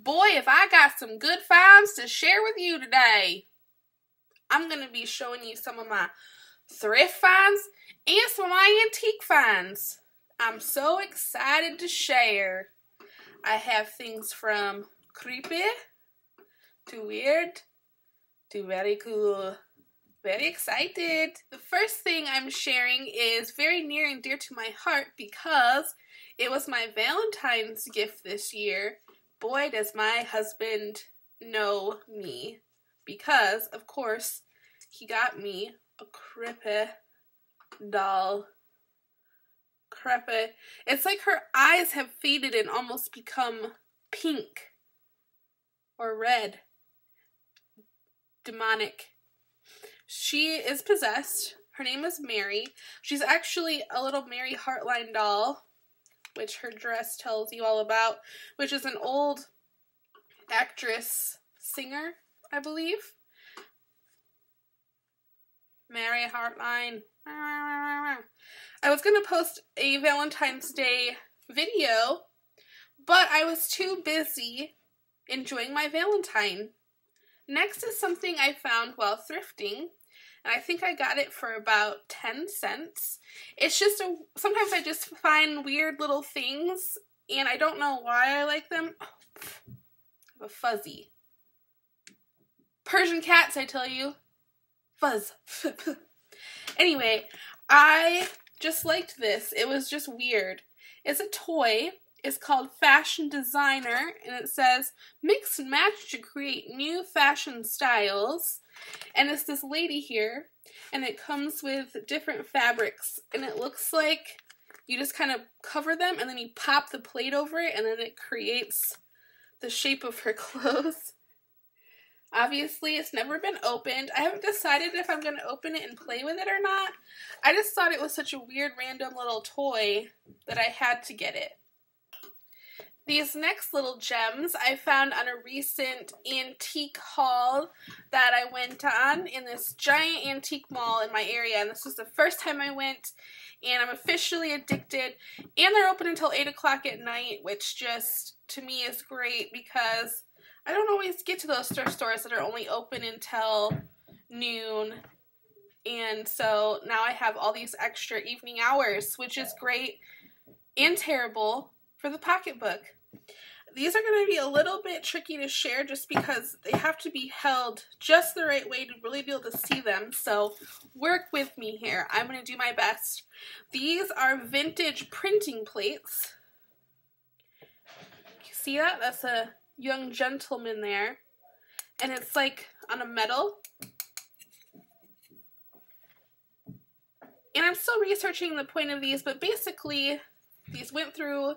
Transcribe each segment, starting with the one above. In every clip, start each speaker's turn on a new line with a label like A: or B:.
A: Boy, if I got some good finds to share with you today. I'm going to be showing you some of my thrift finds and some of my antique finds. I'm so excited to share. I have things from creepy to weird to very cool. Very excited. The first thing I'm sharing is very near and dear to my heart because it was my Valentine's gift this year. Boy, does my husband know me. Because, of course, he got me a creepy doll. Creepy. It's like her eyes have faded and almost become pink or red. Demonic. She is possessed. Her name is Mary. She's actually a little Mary Heartline doll, which her dress tells you all about, which is an old actress singer, I believe. Mary Heartline. I was going to post a Valentine's Day video, but I was too busy enjoying my Valentine. Next is something I found while thrifting, and I think I got it for about 10 cents. It's just sometimes I just find weird little things, and I don't know why I like them. Oh, I have a fuzzy. Persian cats, I tell you. Fuzz. Anyway, I just liked this. It was just weird. It's a toy. It's called Fashion Designer, and it says, mix and match to create new fashion styles. And it's this lady here, and it comes with different fabrics, and it looks like you just kind of cover them, and then you pop the plate over it, and then it creates the shape of her clothes. Obviously, it's never been opened. I haven't decided if I'm going to open it and play with it or not. I just thought it was such a weird, random little toy that I had to get it. These next little gems I found on a recent antique haul that I went on in this giant antique mall in my area, and this was the first time I went, and I'm officially addicted, and they're open until 8 o'clock at night, which just, to me, is great because I don't always get to those thrift stores that are only open until noon, and so now I have all these extra evening hours, which is great and terrible for the pocketbook. These are going to be a little bit tricky to share just because they have to be held just the right way to really be able to see them, so work with me here. I'm going to do my best. These are vintage printing plates. You see that? That's a young gentleman there, and it's like on a metal. And I'm still researching the point of these, but basically these went through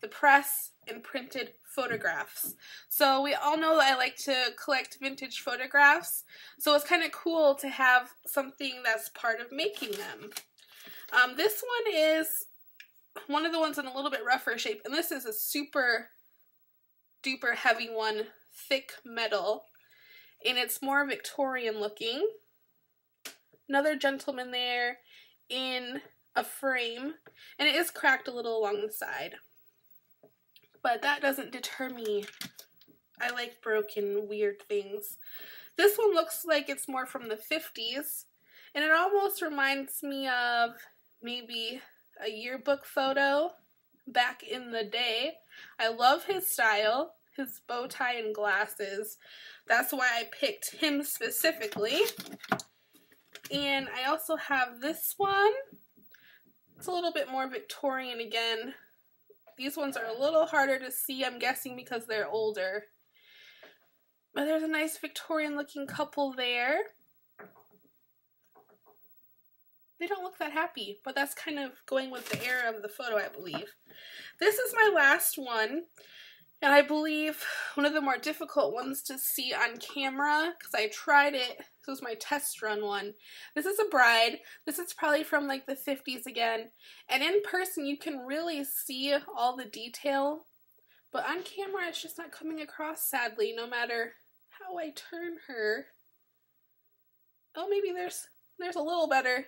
A: the press and printed photographs. So we all know that I like to collect vintage photographs, so it's kind of cool to have something that's part of making them. This one is one of the ones in a little bit rougher shape, and this is a super duper heavy one, thick metal, and it's more Victorian looking. Another gentleman there in a frame, and it is cracked a little along the side. But that doesn't deter me. I like broken, weird things. This one looks like it's more from the 50s, and it almost reminds me of maybe a yearbook photo back in the day. I love his style, his bow tie and glasses. That's why I picked him specifically. And I also have this one. It's a little bit more Victorian again. These ones are a little harder to see, I'm guessing, because they're older. But there's a nice Victorian looking couple there. They don't look that happy, but that's kind of going with the era of the photo, I believe. This is my last one, and I believe one of the more difficult ones to see on camera, because I tried it. This was my test run one. This is a bride. This is probably from like the 50s again, and in person you can really see all the detail, but on camera it's just not coming across, sadly, no matter how I turn her. Oh, maybe there's a little better.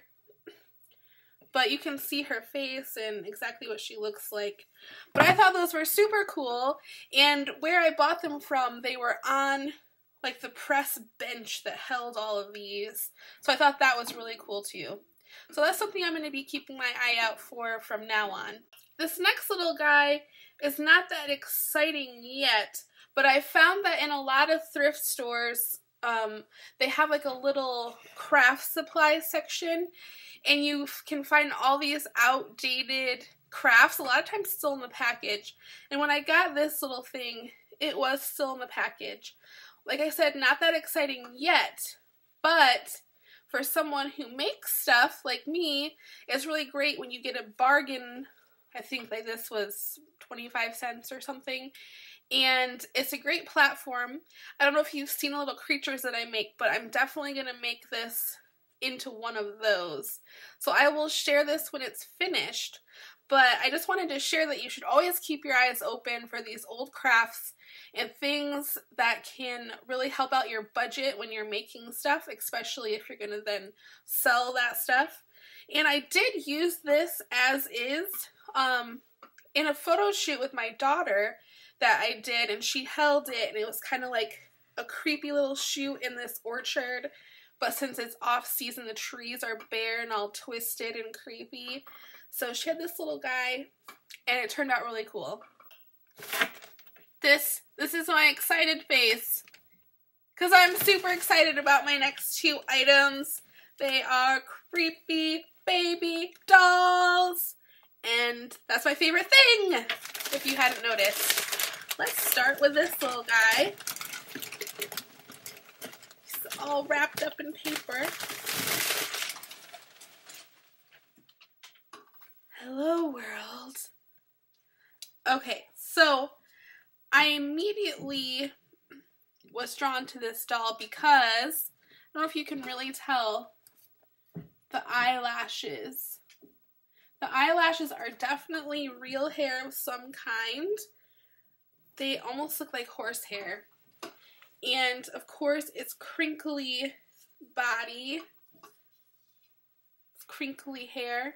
A: but you can see her face and exactly what she looks like. But I thought those were super cool, and where I bought them from, they were on like the press bench that held all of these. So I thought that was really cool too. So that's something I'm going to be keeping my eye out for from now on. This next little guy is not that exciting yet, but I found that in a lot of thrift stores, they have like a little craft supply section, and you can find all these outdated crafts, a lot of times still in the package. And when I got this little thing, it was still in the package. Like I said, not that exciting yet, but for someone who makes stuff like me, it's really great when you get a bargain. I think like this was 25 cents or something. And it's a great platform. I don't know if you've seen the little creatures that I make, but I'm definitely going to make this into one of those. So I will share this when it's finished. But I just wanted to share that you should always keep your eyes open for these old crafts and things that can really help out your budget when you're making stuff, especially if you're going to then sell that stuff. And I did use this as is in a photo shoot with my daughter that I did, and she held it, and it was kind of like a creepy little shoot in this orchard, but since it's off season, the trees are bare and all twisted and creepy. So she had this little guy, and it turned out really cool. This is my excited face, because I'm super excited about my next two items. They are creepy baby dolls, and that's my favorite thing, if you hadn't noticed. Let's start with this little guy. He's all wrapped up in paper. Hello, world. Okay, so I immediately was drawn to this doll because, I don't know if you can really tell, the eyelashes. The eyelashes are definitely real hair of some kind. They almost look like horsehair. And of course, it's crinkly body. It's crinkly hair.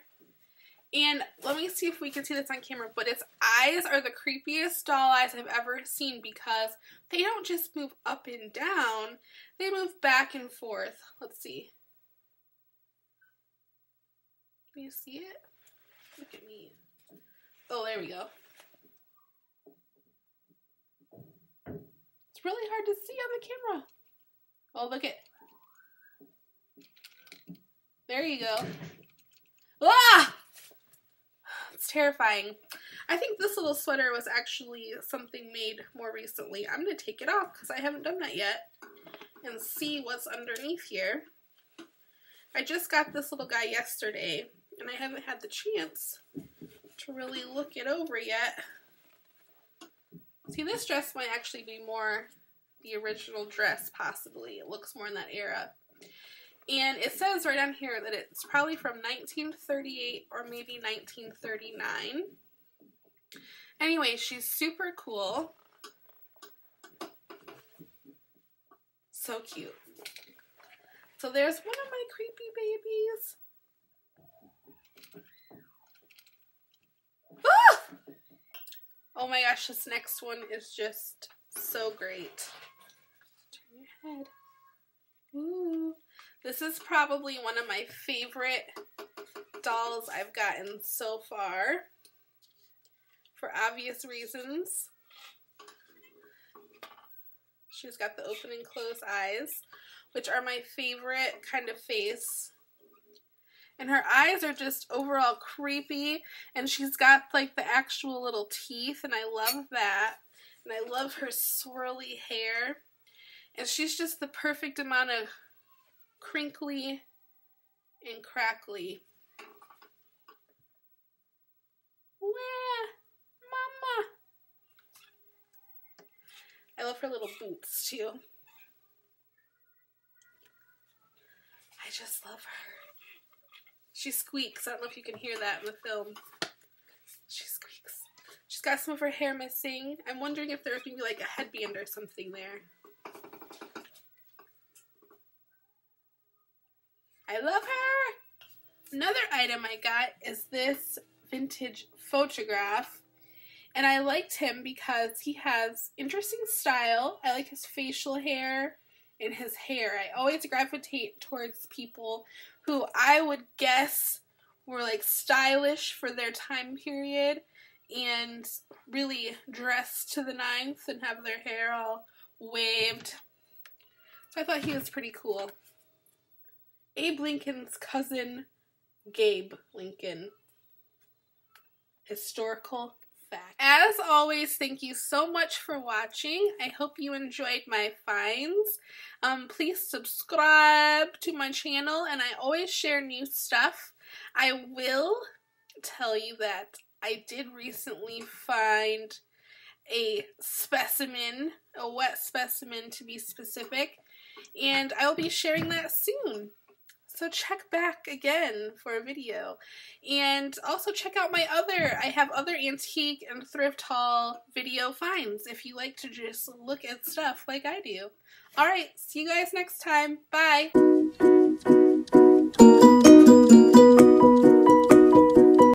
A: And let me see if we can see this on camera, but its eyes are the creepiest doll eyes I've ever seen because they don't just move up and down, they move back and forth. Let's see. Can you see it? Look at me. Oh, there we go. It's really hard to see on the camera. Oh, look at. There you go. Ah! It's terrifying. I think this little sweater was actually something made more recently. I'm going to take it off because I haven't done that yet and see what's underneath here. I just got this little guy yesterday and I haven't had the chance to really look it over yet. See, this dress might actually be more the original dress, possibly. It looks more in that era. And it says right down here that it's probably from 1938 or maybe 1939. Anyway, she's super cool. So cute. So there's one of my creepy babies. Ah! Oh my gosh, this next one is just so great. Turn your head. Ooh. This is probably one of my favorite dolls I've gotten so far, for obvious reasons. She's got the open and closed eyes, which are my favorite kind of face. And her eyes are just overall creepy, and she's got like the actual little teeth, and I love that. And I love her swirly hair. And she's just the perfect amount of crinkly and crackly. Wah, mama. I love her little boots too. I just love her. She squeaks. I don't know if you can hear that in the film. She squeaks. She's got some of her hair missing. I'm wondering if there's maybe like a headband or something there. I love her! Another item I got is this vintage photograph. And I liked him because he has interesting style. I like his facial hair and his hair. I always gravitate towards people who I would guess were like stylish for their time period and really dressed to the nines and have their hair all waved. So I thought he was pretty cool. Abe Lincoln's cousin, Gabe Lincoln. Historical fact. As always, thank you so much for watching. I hope you enjoyed my finds. Please subscribe to my channel, and I always share new stuff. I will tell you that I did recently find a specimen, a wet specimen to be specific, and I will be sharing that soon. So check back again for a video. And also check out I have other antique and thrift haul video finds if you like to just look at stuff like I do. Alright, see you guys next time. Bye!